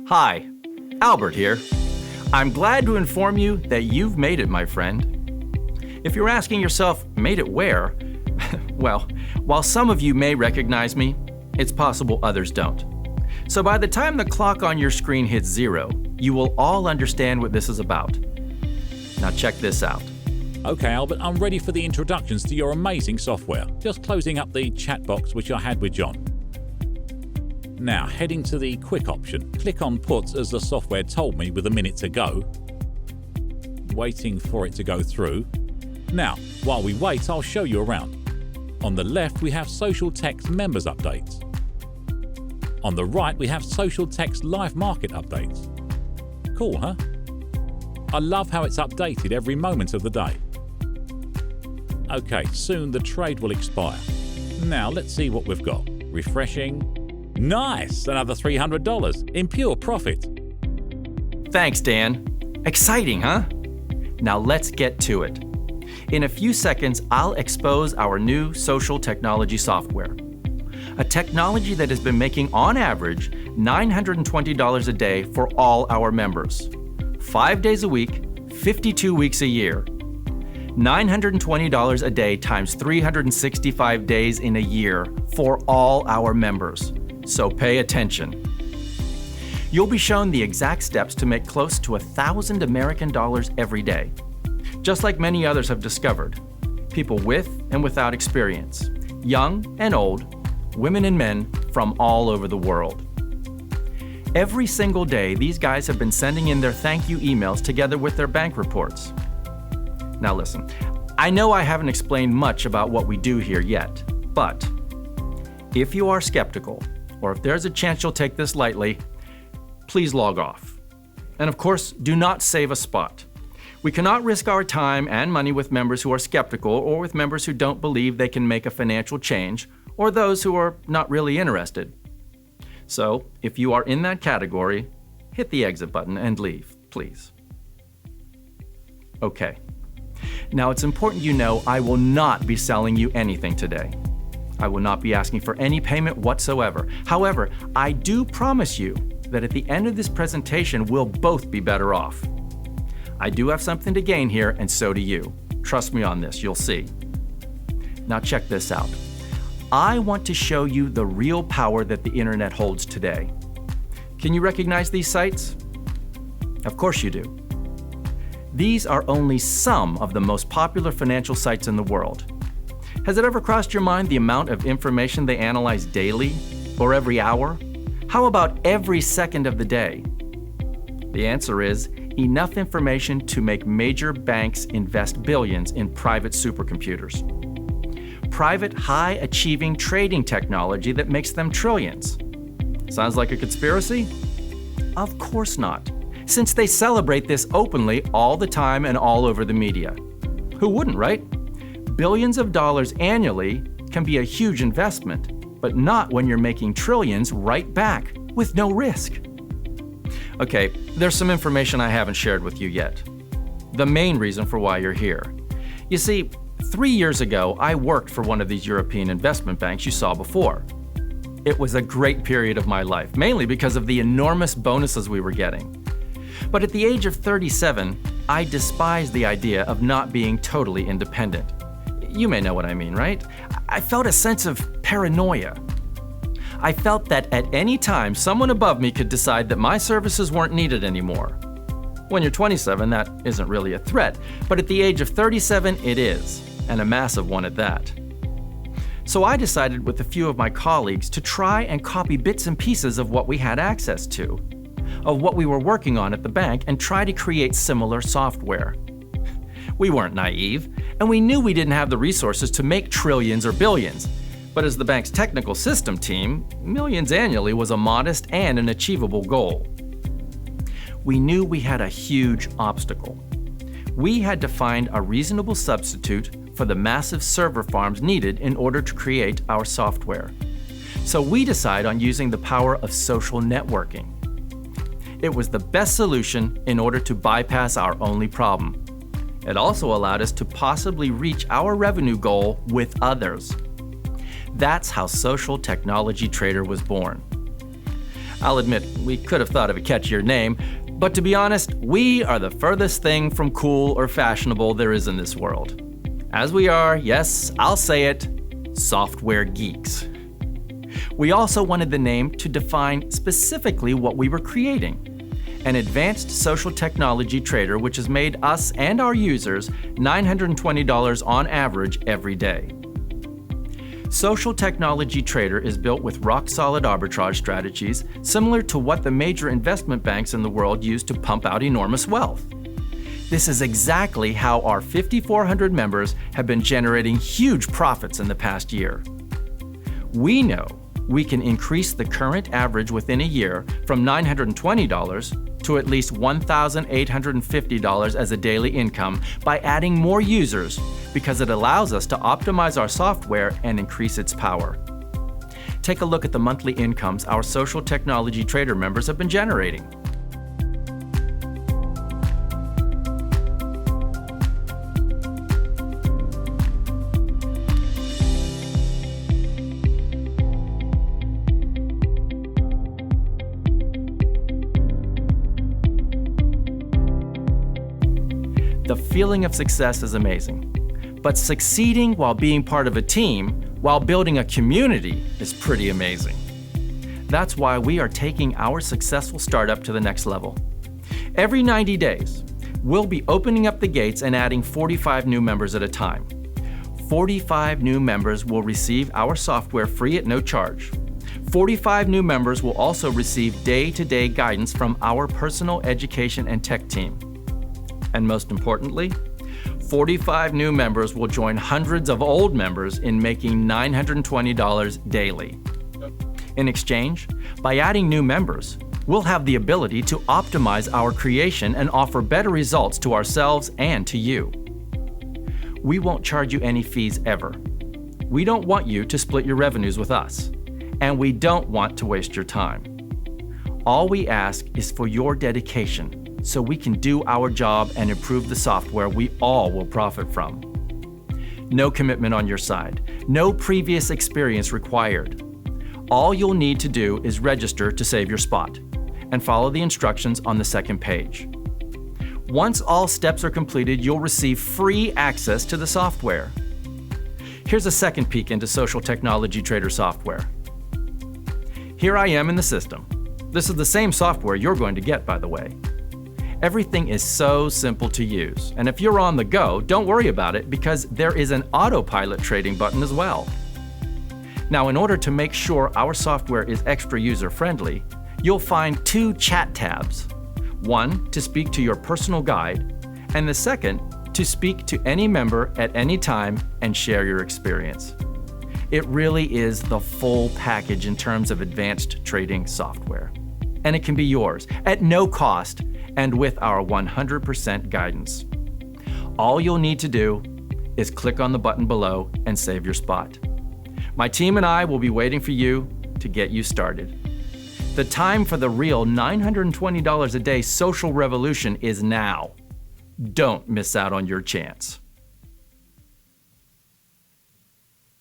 Hi, Albert here. I'm glad to inform you that you've made it, my friend. If you're asking yourself, made it where? Well, while some of you may recognize me, it's possible others don't. So by the time the clock on your screen hits 0, you will all understand what this is about. Now check this out. Okay, Albert, I'm ready for the introductions to your amazing software. Just closing up the chat box which I had with John. Now, heading to the quick option, click on Puts as the software told me with a minute to go. Waiting for it to go through. Now, while we wait, I'll show you around. On the left, we have Social Text Members Updates. On the right, we have Social Text Live Market Updates. Cool, huh? I love how it's updated every moment of the day. Okay, soon the trade will expire. Now, let's see what we've got. Refreshing. Nice! Another $300 in pure profit. Thanks, Dan. Exciting, huh? Now let's get to it. In a few seconds, I'll expose our new social technology software. A technology that has been making, on average, $920 a day for all our members. 5 days a week, 52 weeks a year. $920 a day times 365 days in a year for all our members. So pay attention. You'll be shown the exact steps to make close to $1,000 American dollars every day. Just like many others have discovered, people with and without experience, young and old, women and men from all over the world. Every single day, these guys have been sending in their thank you emails together with their bank reports. Now listen, I know I haven't explained much about what we do here yet, but if you are skeptical, or if there's a chance you'll take this lightly, please log off. And of course, do not save a spot. We cannot risk our time and money with members who are skeptical or with members who don't believe they can make a financial change or those who are not really interested. So, if you are in that category, hit the exit button and leave, please. Okay. Now it's important you know I will not be selling you anything today. I will not be asking for any payment whatsoever. However, I do promise you that at the end of this presentation, we'll both be better off. I do have something to gain here, and so do you. Trust me on this, you'll see. Now check this out. I want to show you the real power that the internet holds today. Can you recognize these sites? Of course you do. These are only some of the most popular financial sites in the world. Has it ever crossed your mind the amount of information they analyze daily or every hour? How about every second of the day? The answer is enough information to make major banks invest billions in private supercomputers. Private, high-achieving trading technology that makes them trillions. Sounds like a conspiracy? Of course not, since they celebrate this openly all the time and all over the media. Who wouldn't, right? Billions of dollars annually can be a huge investment, but not when you're making trillions right back with no risk. Okay, there's some information I haven't shared with you yet. The main reason for why you're here. You see, 3 years ago, I worked for one of these European investment banks you saw before. It was a great period of my life, mainly because of the enormous bonuses we were getting. But at the age of 37, I despised the idea of not being totally independent. You may know what I mean, right? I felt a sense of paranoia. I felt that at any time, someone above me could decide that my services weren't needed anymore. When you're 27, that isn't really a threat, but at the age of 37, it is, and a massive one at that. So I decided with a few of my colleagues to try and copy bits and pieces of what we had access to, of what we were working on at the bank, and try to create similar software. We weren't naive, and we knew we didn't have the resources to make trillions or billions. But as the bank's technical system team, millions annually was a modest and an achievable goal. We knew we had a huge obstacle. We had to find a reasonable substitute for the massive server farms needed in order to create our software. So we decided on using the power of social networking. It was the best solution in order to bypass our only problem. It also allowed us to possibly reach our revenue goal with others. That's how Social Technology Trader was born. I'll admit, we could have thought of a catchier name, but to be honest, we are the furthest thing from cool or fashionable there is in this world. As we are, yes, I'll say it, software geeks. We also wanted the name to define specifically what we were creating. An advanced social technology trader which has made us and our users $920 on average every day. Social Technology Trader is built with rock-solid arbitrage strategies similar to what the major investment banks in the world use to pump out enormous wealth. This is exactly how our 5,400 members have been generating huge profits in the past year. We know we can increase the current average within a year from $920 to at least $1,850 as a daily income by adding more users because it allows us to optimize our software and increase its power. Take a look at the monthly incomes our Social Technology Trader members have been generating. The feeling of success is amazing, but succeeding while being part of a team, while building a community, is pretty amazing. That's why we are taking our successful startup to the next level. Every 90 days, we'll be opening up the gates and adding 45 new members at a time. 45 new members will receive our software free at no charge. 45 new members will also receive day-to-day guidance from our personal education and tech team. And most importantly, 45 new members will join hundreds of old members in making $920 daily. In exchange, by adding new members, we'll have the ability to optimize our creation and offer better results to ourselves and to you. We won't charge you any fees ever. We don't want you to split your revenues with us, and we don't want to waste your time. All we ask is for your dedication so we can do our job and improve the software we all will profit from. No commitment on your side, no previous experience required. All you'll need to do is register to save your spot and follow the instructions on the second page. Once all steps are completed, you'll receive free access to the software. Here's a second peek into Social Technology Trader software. Here I am in the system. This is the same software you're going to get, by the way. Everything is so simple to use, and if you're on the go, don't worry about it because there is an autopilot trading button as well. Now, in order to make sure our software is extra user-friendly, you'll find two chat tabs. One to speak to your personal guide, and the second to speak to any member at any time and share your experience. It really is the full package in terms of advanced trading software. And it can be yours at no cost and with our 100% guidance. All you'll need to do is click on the button below and save your spot. My team and I will be waiting for you to get you started. The time for the real $920 a day social revolution is now. Don't miss out on your chance.